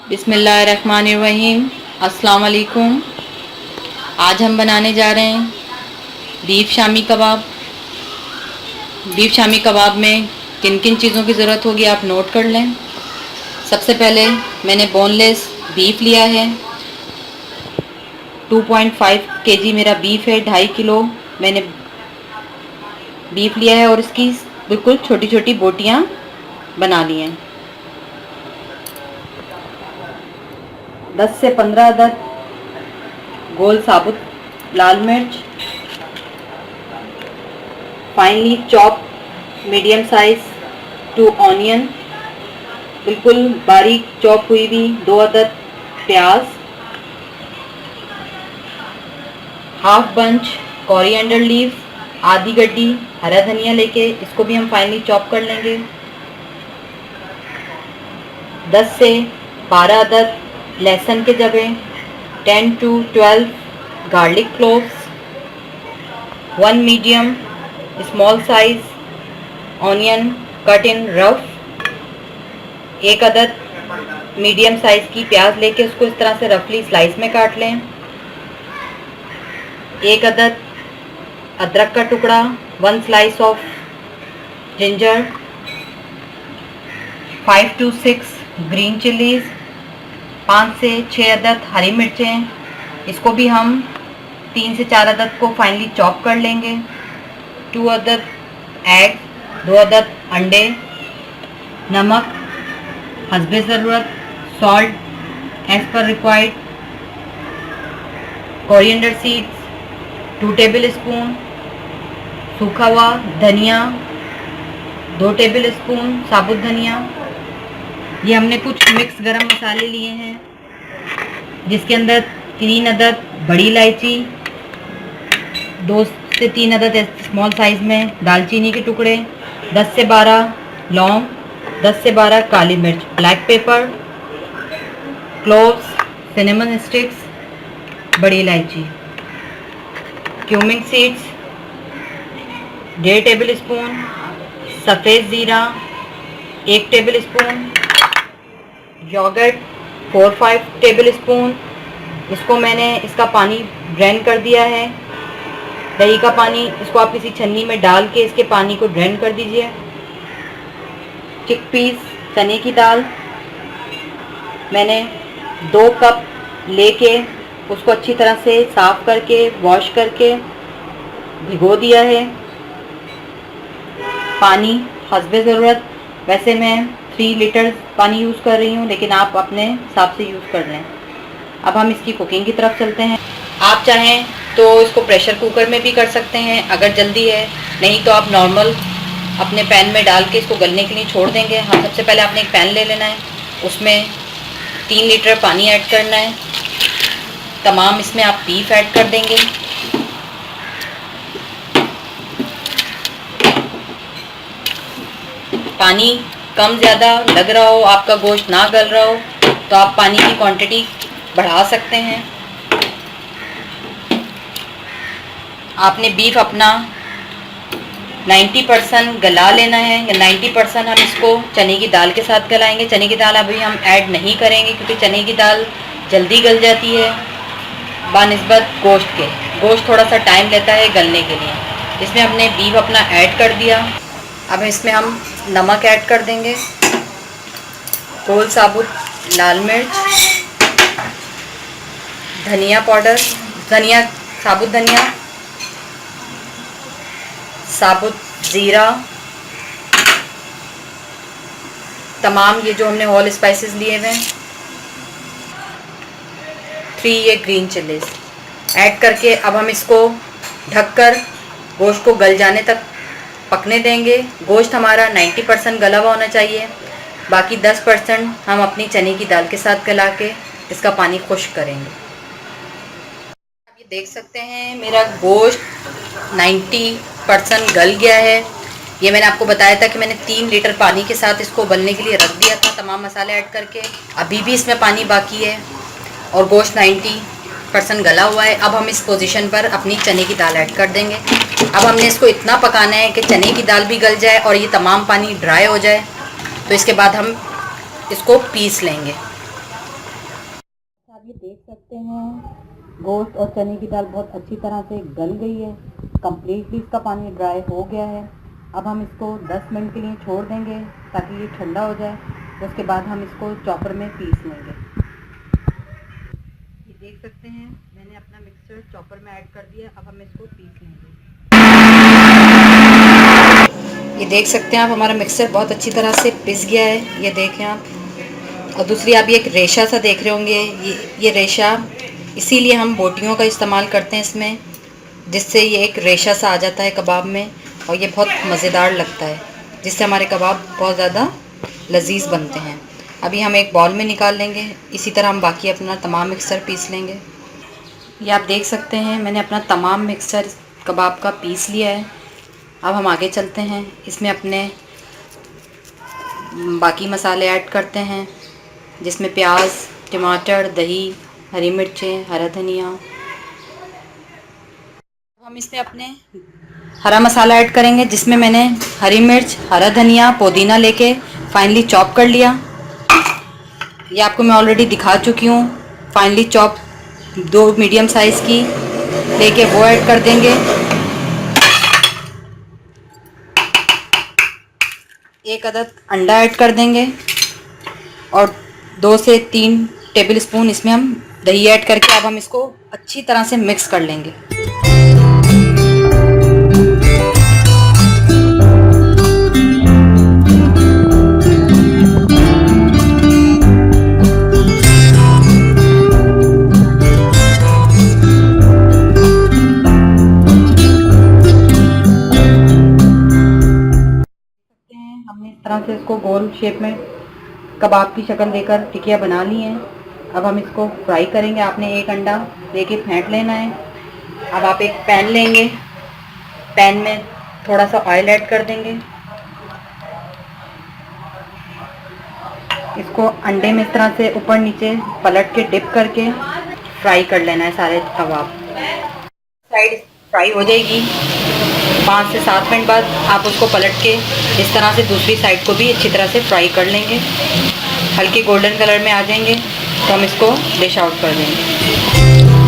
बिस्मिल्लाहिर्रहमानिर्रहीम। अस्सलाम वालेकुम। आज हम बनाने जा रहे हैं बीफ शामी कबाब। बीफ शामी कबाब में किन किन चीज़ों की ज़रूरत होगी आप नोट कर लें। सबसे पहले मैंने बोनलेस बीफ लिया है। 2.5 केजी मेरा बीफ है। 2.5 किलो मैंने बीफ लिया है और इसकी बिल्कुल छोटी छोटी बोटियां बना ली हैं। 10 से 15 अदद गोल साबुत लाल मिर्च, finally chop medium size 2 onion, बिल्कुल बारीक चॉप हुई हुई 2 अदद प्याज, हाफ बंच कोरिएंडर लीव्स, आधी गड्डी हरा धनिया लेके इसको भी हम फाइनली चॉप कर लेंगे। 10 से 12 अदद लहसुन के जबे, 10 to 12 garlic cloves, 1 medium small size onion cut in rough, 1 अदद मीडियम साइज की प्याज लेके उसको इस तरह से रफली स्लाइस में काट लें। 1 अदद अदरक का टुकड़ा, 1 slice of ginger, 5 to 6 green chillies, 5 से 6 अदद हरी मिर्चें, इसको भी हम 3 से 4 अदद को फाइनली चॉप कर लेंगे। 2 अदद एग, 2 अदद अंडे, नमक हस्बे ज़रूरत, salt as per required, coriander seeds 2 tablespoon, सूखा हुआ धनिया 2 टेबल स्पून साबुत धनिया। ये हमने कुछ मिक्स गरम मसाले लिए हैं जिसके अंदर 3 अदद बड़ी इलायची, 2 से 3 अदद स्मॉल साइज में दालचीनी के टुकड़े, 10 से 12 लौंग, 10 से 12 काली मिर्च, black pepper, cloves, cinnamon sticks, बड़ी इलायची, क्यूमिन सीड्स 1.5 टेबल स्पून, सफ़ेद ज़ीरा 1 tablespoon, yogurt 4-5 tablespoon. इसको मैंने इसका पानी ड्रेन कर दिया है। दही का पानी इसको आप किसी छन्नी में डाल के इसके पानी को ड्रेन कर दीजिए। चिकपीस चने की दाल मैंने 2 कप लेके उसको अच्छी तरह से साफ़ करके वॉश करके भिगो दिया है। पानी हस्बे ज़रूरत, वैसे मैं 3 लीटर पानी यूज़ कर रही हूँ लेकिन आप अपने हिसाब से यूज़ कर लें। अब हम इसकी कुकिंग की तरफ चलते हैं। आप चाहें तो इसको प्रेशर कुकर में भी कर सकते हैं अगर जल्दी है, नहीं तो आप नॉर्मल अपने पैन में डाल के इसको गलने के लिए छोड़ देंगे। हाँ, सबसे पहले आपने एक पैन ले लेना है, उसमें 3 लीटर पानी ऐड करना है। तमाम इसमें आप बीफ ऐड कर देंगे। पानी कम ज़्यादा लग रहा हो, आपका गोश्त ना गल रहा हो तो आप पानी की क्वांटिटी बढ़ा सकते हैं। आपने बीफ अपना 90% गला लेना है। 90% हम इसको चने की दाल के साथ गलाएंगे। चने की दाल अभी हम ऐड नहीं करेंगे क्योंकि चने की दाल जल्दी गल जाती है बानिस्बत गोश्त के। गोश्त थोड़ा सा टाइम लेता है गलने के लिए। इसमें हमने बीफ अपना ऐड कर दिया। अब इसमें हम नमक ऐड कर देंगे, गोल साबुत लाल मिर्च, धनिया पाउडर, धनिया साबुत धनिया, साबुत ज़ीरा, तमाम ये जो हमने होल स्पाइसेस लिए हुए हैं, 3 ये ग्रीन चिलीज ऐड करके अब हम इसको ढककर गोश्त को गल जाने तक पकने देंगे। गोश्त हमारा 90% गला हुआ होना चाहिए, बाकी 10% हम अपनी चने की दाल के साथ गला के इसका पानी खुश्क करेंगे। आप ये देख सकते हैं मेरा गोश्त 90% गल गया है। ये मैंने आपको बताया था कि मैंने 3 लीटर पानी के साथ इसको उबलने के लिए रख दिया था तमाम मसाले ऐड करके। अभी भी इसमें पानी बाकी है और गोश्त 90% गला हुआ है। अब हम इस पोजीशन पर अपनी चने की दाल ऐड कर देंगे। अब हमने इसको इतना पकाना है कि चने की दाल भी गल जाए और ये तमाम पानी ड्राई हो जाए। तो इसके बाद हम इसको पीस लेंगे। सकते हैं गोश्त और चने की दाल बहुत अच्छी तरह से गल गई है, कम्प्लीटली इसका पानी ड्राई हो गया है। अब हम इसको 10 मिनट के लिए छोड़ देंगे ताकि ये ठंडा हो जाए। उसके बाद हम इसको चॉपर में पीस लेंगे। ये देख सकते हैं मैंने अपना मिक्सचर चॉपर में ऐड कर दिया। अब हम इसको पीस लेंगे। ये देख सकते हैं आप हमारा मिक्सचर बहुत अच्छी तरह से पिस गया है, ये देखें आप। और दूसरी आप ये एक रेशा सा देख रहे होंगे, ये रेशा इसीलिए हम बोटियों का इस्तेमाल करते हैं इसमें, जिससे ये एक रेशा सा आ जाता है कबाब में और ये बहुत मज़ेदार लगता है, जिससे हमारे कबाब बहुत ज़्यादा लजीज़ बनते हैं। अभी हम एक बाउल में निकाल लेंगे। इसी तरह हम बाकी अपना तमाम मिक्सचर पीस लेंगे। ये आप देख सकते हैं मैंने अपना तमाम मिक्सचर कबाब का पीस लिया है। अब हम आगे चलते हैं, इसमें अपने बाकी मसाले ऐड करते हैं, जिसमें प्याज, टमाटर, दही, हरी मिर्चें, हरा धनिया। हम इसमें अपने हरा मसाला ऐड करेंगे, जिसमें मैंने हरी मिर्च, हरा धनिया, पुदीना लेके फाइनली चॉप कर लिया। ये आपको मैं ऑलरेडी दिखा चुकी हूँ। फाइनली चॉप 2 मीडियम साइज़ की लेके वो ऐड कर देंगे। 1 अदद अंडा ऐड कर देंगे और 2 से 3 टेबल स्पून इसमें हम दही ऐड करके अब हम इसको अच्छी तरह से मिक्स कर लेंगे। हमने इस तरह से इसको गोल शेप में कबाब की शक्ल देकर टिकिया बना ली हैं। अब हम इसको फ्राई करेंगे। आपने 1 अंडा लेके फेंट लेना है। अब आप एक पैन लेंगे, पैन में थोड़ा सा ऑयल ऐड कर देंगे। इसको अंडे में इस तरह से ऊपर नीचे पलट के डिप करके फ्राई कर लेना है सारे कबाब। साइड फ्राई हो जाएगी, 5 से 7 मिनट बाद आप उसको पलट के इस तरह से दूसरी साइड को भी अच्छी तरह से फ्राई कर लेंगे। हल्के गोल्डन कलर में आ जाएंगे तो हम इसको डिश आउट कर देंगे।